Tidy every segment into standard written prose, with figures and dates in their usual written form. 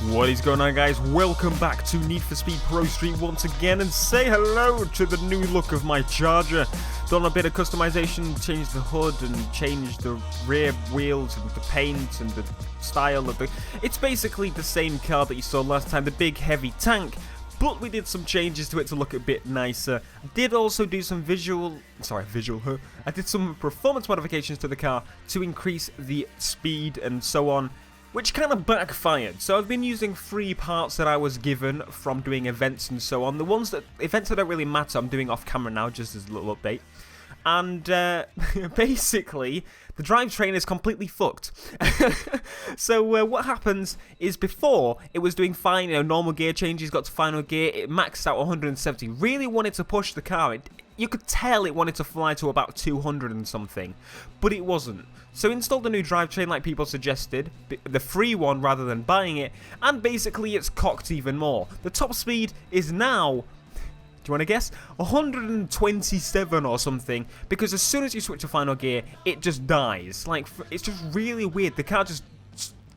What is going on, guys? Welcome back to Need for Speed ProStreet once again, and say hello to the new look of my Charger. Done a bit of customization, changed the hood and changed the rear wheels and the paint and the style of the... It's basically the same car that you saw last time, the big heavy tank, but we did some changes to it to look a bit nicer. Did also do some I did some performance modifications to the car to increase the speed and so on, which kind of backfired. So I've been using free parts that I was given from doing events and so on. Events that don't really matter, I'm doing off camera now, just as a little update. And basically, the drivetrain is completely fucked. So what happens is, before, it was doing fine, normal gear changes, got to final gear, it maxed out 170, really wanted to push the car. You could tell it wanted to fly to about 200 and something, but it wasn't. So installed a new drivetrain like people suggested, the free one rather than buying it, and basically it's cocked even more. The top speed is now, do you want to guess? 127 or something, because as soon as you switch to final gear, it just dies. Like, it's just really weird. The car just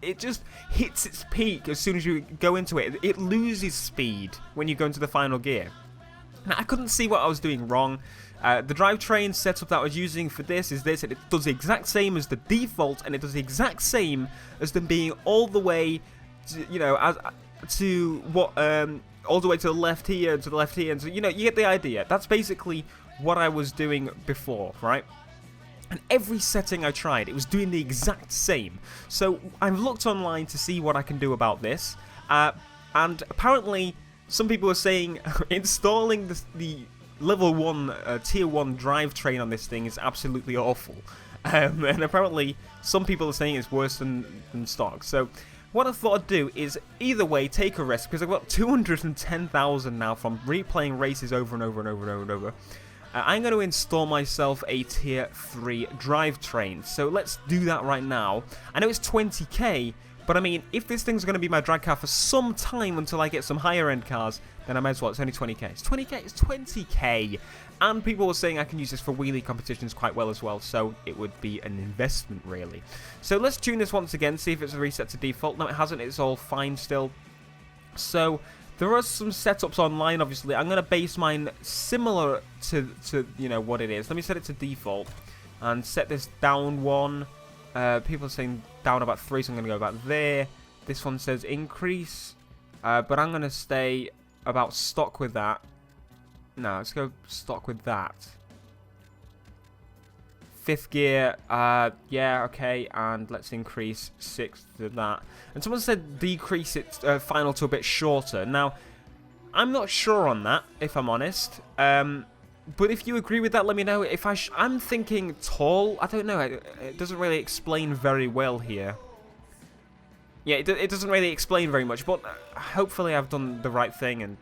hits its peak as soon as you go into it. It loses speed when you go into the final gear. Now, I couldn't see what I was doing wrong. The drivetrain setup that I was using for this is this, and it does the exact same as the default, and it does the exact same as them being all the way, all the way to the left here and to the left here, and so, you get the idea. That's basically what I was doing before, right? And every setting I tried, it was doing the exact same. So I've looked online to see what I can do about this, and apparently some people are saying installing the level 1, tier 1 drivetrain on this thing is absolutely awful. And apparently some people are saying it's worse than stock. So what I thought I'd do is either way take a risk, because I've got 210,000 now from replaying races over and over and over and over and over. I'm going to install myself a tier 3 drivetrain. So let's do that right now. I know it's 20k, but I mean, if this thing's going to be my drag car for some time until I get some higher end cars, then I might as well. It's only 20k. It's 20k. It's 20k. And people were saying I can use this for wheelie competitions quite well as well, so it would be an investment, really. So let's tune this once again, see if it's reset to default. No, it hasn't. It's all fine still. So there are some setups online, obviously. I'm going to base mine similar to what it is. Let me set it to default and set this down 1. People are saying down about 3, so I'm going to go about there. This one says increase, but I'm going to stay about stock with that. No, let's go stock with that. 5th gear, yeah, okay, and let's increase 6th to that. And someone said decrease it final to a bit shorter. Now, I'm not sure on that, if I'm honest. But if you agree with that, let me know. If I'm thinking tall. I don't know. It doesn't really explain very well here. Yeah, it doesn't really explain very much. But hopefully I've done the right thing, and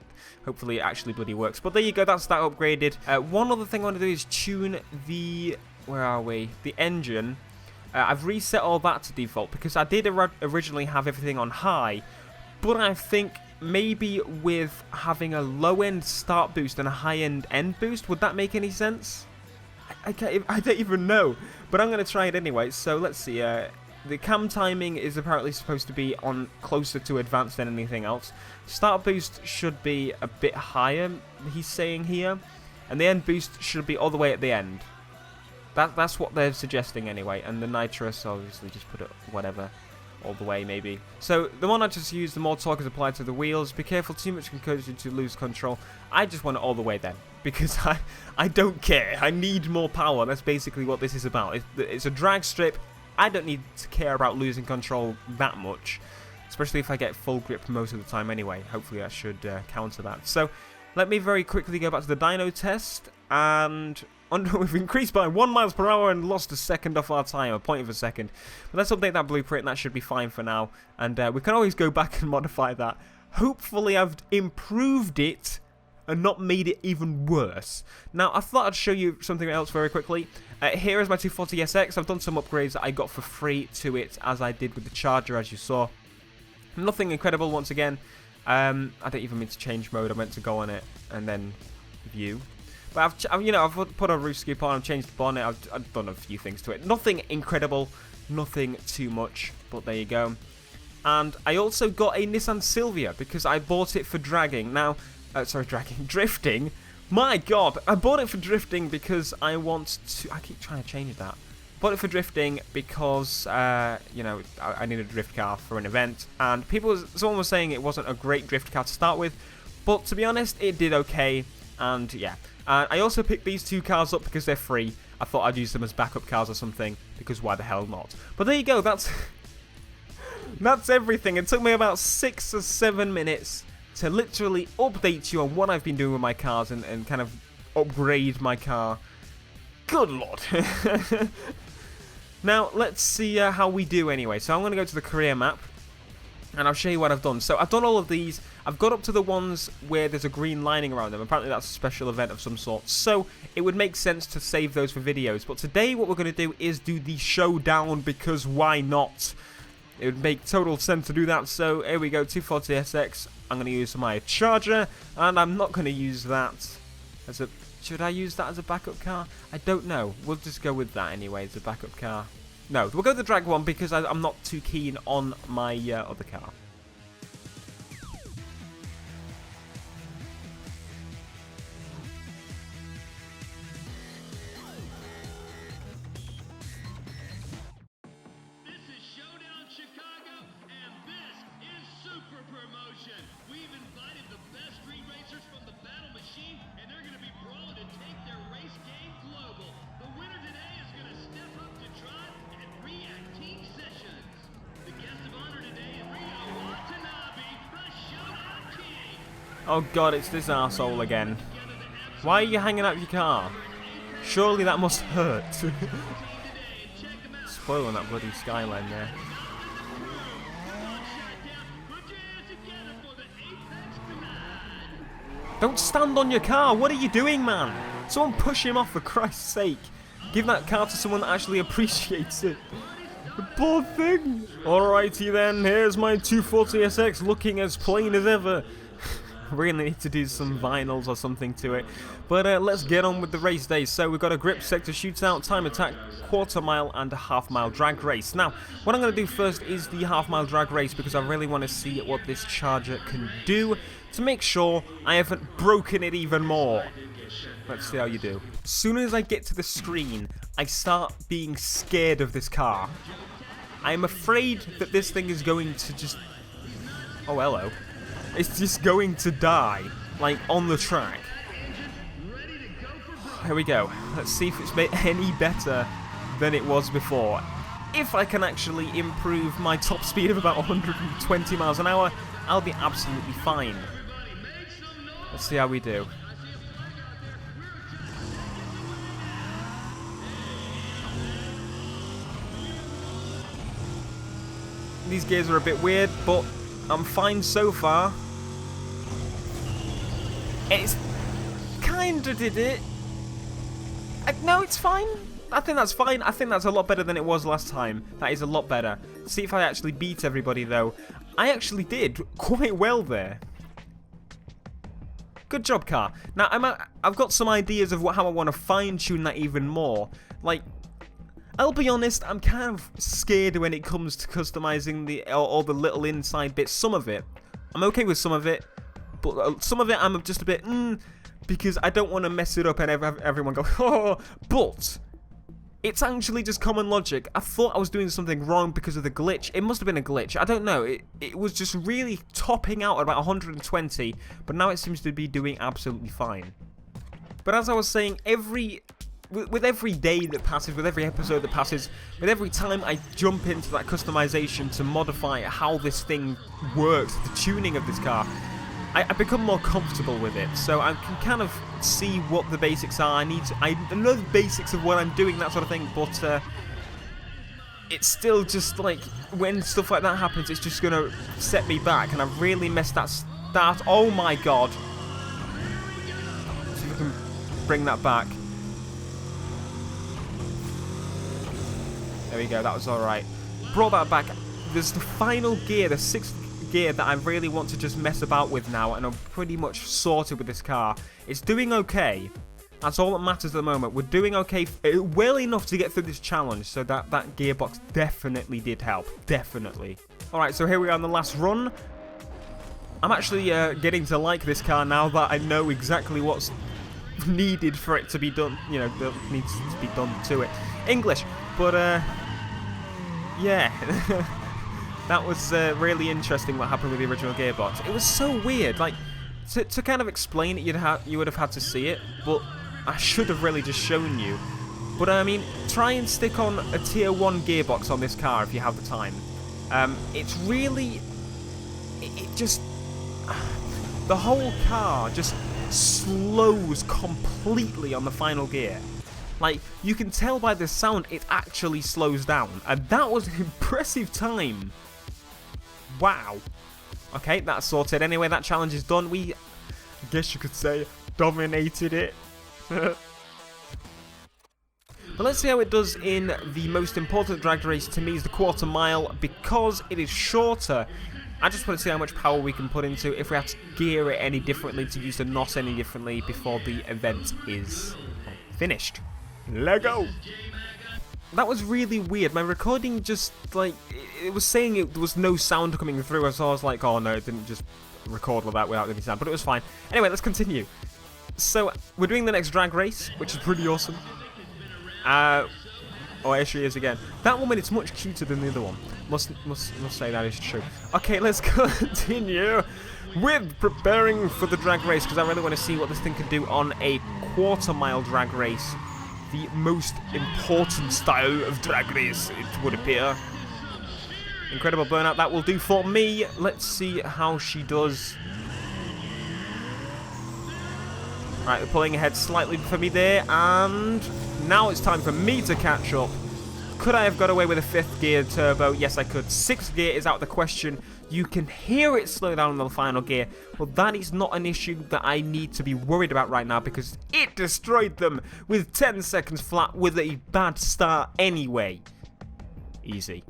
hopefully it actually bloody works. But there you go. That's that upgraded. One other thing I want to do is tune the... Where are we? The engine. I've reset all that to default, because I did originally have everything on high. But I think maybe with having a low-end start boost and a high-end end boost, would that make any sense? I don't even know, but I'm going to try it anyway. So let's see. The cam timing is apparently supposed to be on closer to advanced than anything else. Start boost should be a bit higher, he's saying here, and the end boost should be all the way at the end. That's what they're suggesting anyway. And the nitrous, obviously, just put it whatever. All the way, maybe. So the one I just used, the more torque is applied to the wheels. Be careful, too much can cause you to lose control. I just want it all the way then, because I don't care. I need more power. That's basically what this is about. It's a drag strip. I don't need to care about losing control that much, especially if I get full grip most of the time anyway. Hopefully that should counter that. So let me very quickly go back to the dyno test, and we've increased by 1 miles per hour and lost a second off our time, a point of a second. But let's update that blueprint, and that should be fine for now. And we can always go back and modify that. Hopefully I've improved it and not made it even worse. Now, I thought I'd show you something else very quickly. Here is my 240SX. I've done some upgrades that I got for free to it, as I did with the Charger, as you saw. Nothing incredible, once again. I don't even mean to change mode. I meant to go on it and then view. But I've put a roof scoop on, I've changed the bonnet, I've done a few things to it. Nothing incredible, nothing too much, but there you go. And I also got a Nissan Silvia because I bought it for dragging. Now, drifting. My God, I bought it for drifting because I want to. I keep trying to change that. Bought it for drifting because, you know, I need a drift car for an event. And someone was saying it wasn't a great drift car to start with. But to be honest, it did okay. And yeah. I also picked these two cars up because they're free. I thought I'd use them as backup cars or something. Because why the hell not? But there you go. That's everything. It took me about 6 or 7 minutes to literally update you on what I've been doing with my cars and kind of upgrade my car. Good lord. Now, let's see how we do anyway. So I'm going to go to the career map, and I'll show you what I've done. So I've done all of these. I've got up to the ones where there's a green lining around them. Apparently that's a special event of some sort. So it would make sense to save those for videos. But today what we're going to do is do the showdown, because why not? It would make total sense to do that. So here we go, 240SX. I'm going to use my Charger, and I'm not going to use that as a... Should I use that as a backup car? I don't know. We'll just go with that anyway as a backup car. No, we'll go with the drag one because I'm not too keen on my other car. Oh god, it's this arsehole again. Why are you hanging out your car? Surely that must hurt. Spoiling that bloody skyline there. Don't stand on your car, what are you doing, man? Someone push him off, for Christ's sake. Give that car to someone that actually appreciates it. The poor thing. Alrighty then, here's my 240SX looking as plain as ever. Really need to do some vinyls or something to it. But let's get on with the race day. So we've got a grip sector shootout, time attack, quarter mile and a half mile drag race. Now, what I'm going to do first is the half mile drag race because I really want to see what this Charger can do to make sure I haven't broken it even more. Let's see how you do. As soon as I get to the screen, I start being scared of this car. I am afraid that this thing is going to just... Oh, hello. It's just going to die, like, on the track. Here we go. Let's see if it's made any better than it was before. If I can actually improve my top speed of about 120 miles an hour, I'll be absolutely fine. Let's see how we do. These gears are a bit weird, but I'm fine so far. It's kinda did it. No, it's fine. I think that's fine. I think that's a lot better than it was last time. That is a lot better. See if I actually beat everybody, though. I actually did quite well there. Good job, car. Now, I've got some ideas of how I want to fine-tune that even more. Like, I'll be honest, I'm kind of scared when it comes to customizing all the little inside bits. Some of it, I'm okay with some of it, but some of it I'm just a bit, because I don't want to mess it up and everyone go, oh, but it's actually just common logic. I thought I was doing something wrong because of the glitch. It must have been a glitch. I don't know. It was just really topping out at about 120, but now it seems to be doing absolutely fine. But as I was saying, with every day that passes, with every episode that passes, with every time I jump into that customization to modify how this thing works, the tuning of this car, I become more comfortable with it. So I can kind of see what the basics are. I know the basics of what I'm doing, that sort of thing, but it's still just like, when stuff like that happens, it's just going to set me back, and I've really messed that start. Oh my god. Let's see if I can bring that back. There we go, that was alright. Brought that back. There's the final gear, the 6th gear, that I really want to just mess about with now, and I'm pretty much sorted with this car. It's doing okay. That's all that matters at the moment. We're doing okay, well enough to get through this challenge, so that gearbox definitely did help. Definitely. Alright, so here we are on the last run. I'm actually getting to like this car now that I know exactly what's needed for it to be done. You know, that needs to be done to it. English. But, yeah. That was really interesting what happened with the original gearbox. It was so weird. Like, to kind of explain it, you would have had to see it. But I should have really just shown you. But, I mean, try and stick on a tier 1 gearbox on this car if you have the time. It's really... It just... The whole car just slows completely on the final gear. Like, you can tell by the sound it actually slows down. And that was an impressive time. Wow. Okay, that's sorted. Anyway, that challenge is done. We, I guess you could say, dominated it. But let's see how it does in the most important drag race to me is the quarter mile, because it is shorter. I just want to see how much power we can put into if we have to gear it any differently, to use the NOS any differently before the event is finished. Lego! That was really weird. My recording just, like, it was saying there was no sound coming through, so I was like, oh no, it didn't just record like that without any sound, but it was fine. Anyway, let's continue. So, we're doing the next drag race, which is pretty awesome. Oh, here she is again. That woman is much cuter than the other one. Must say that is true. Okay, let's continue with preparing for the drag race, because I really want to see what this thing can do on a quarter mile drag race. The most important style of drag race, it would appear. Incredible burnout, that will do for me. Let's see how she does. Right, we're pulling ahead slightly for me there, and now it's time for me to catch up. Could I have got away with a 5th gear turbo? Yes, I could. 6th gear is out of the question. You can hear it slow down on the final gear, but that is not an issue that I need to be worried about right now, because it destroyed them with 10 seconds flat with a bad start anyway. Easy.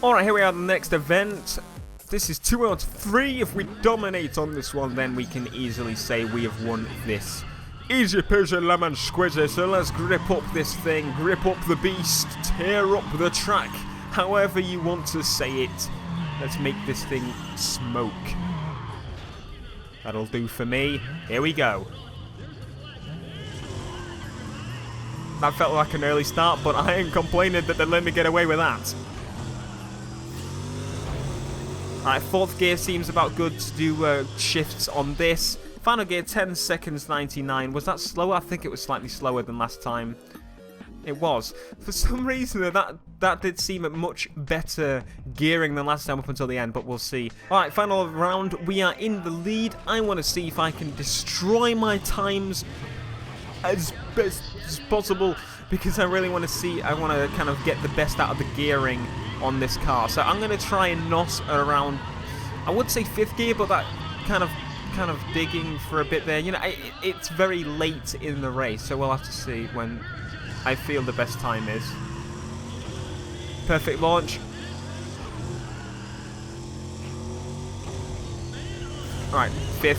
Alright, here we are at the next event. This is 2 out of 3. If we dominate on this one, then we can easily say we have won this. Easy peasy lemon squizzy, so let's grip up this thing, grip up the beast, tear up the track, however you want to say it. Let's make this thing smoke. That'll do for me. Here we go. That felt like an early start, but I ain't complaining that they let me get away with that. Alright, 4th gear seems about good to do shifts on this. Final gear, 10 seconds 99. Was that slower? I think it was slightly slower than last time. It was. For some reason, that did seem a much better gearing than last time up until the end, but we'll see. Alright, final round. We are in the lead. I want to see if I can destroy my times as best as possible, because I really want to see, I want to kind of get the best out of the gearing on this car. So I'm going to try and NOS around, I would say 5th gear, but that kind of digging for a bit there. You know, it's very late in the race, so we'll have to see when I feel the best time is. Perfect launch. Alright, 5th.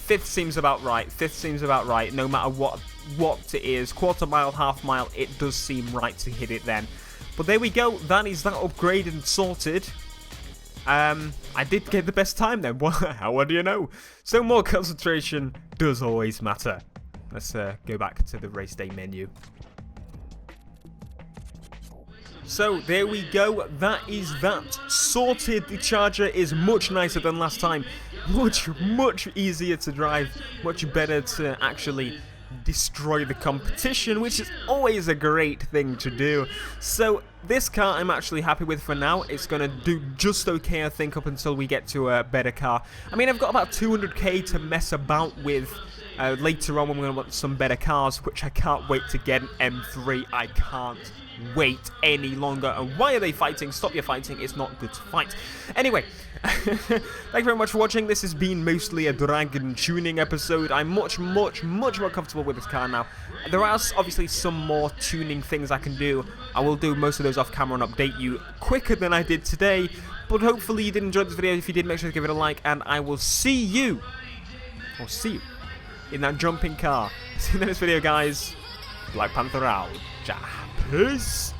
5th seems about right. 5th seems about right, no matter what it is. Quarter mile, half mile, it does seem right to hit it then. But there we go, that is that upgrade and sorted. I did get the best time then. What do you know? So more concentration does always matter. Let's go back to the race day menu. So there we go. That is that sorted. The Charger is much nicer than last time. Much easier to drive. Much better to actually destroy the competition, which is always a great thing to do. So this car I'm actually happy with for now. It's going to do just okay, I think, up until we get to a better car. I mean, I've got about 200k to mess about with later on when we're going to want some better cars, which I can't wait to get an M3. I can't wait any longer. And why are they fighting? Stop your fighting. It's not good to fight. Anyway, thank you very much for watching. This has been mostly a Dragon tuning episode. I'm much more comfortable with this car now. There are obviously some more tuning things I can do. I will do most of those off camera and update you quicker than I did today. But hopefully you did enjoy this video. If you did, make sure to give it a like, and I will see you in that jumping car. See you in the next video, guys. BlackPanthaa out. Ja. Peace.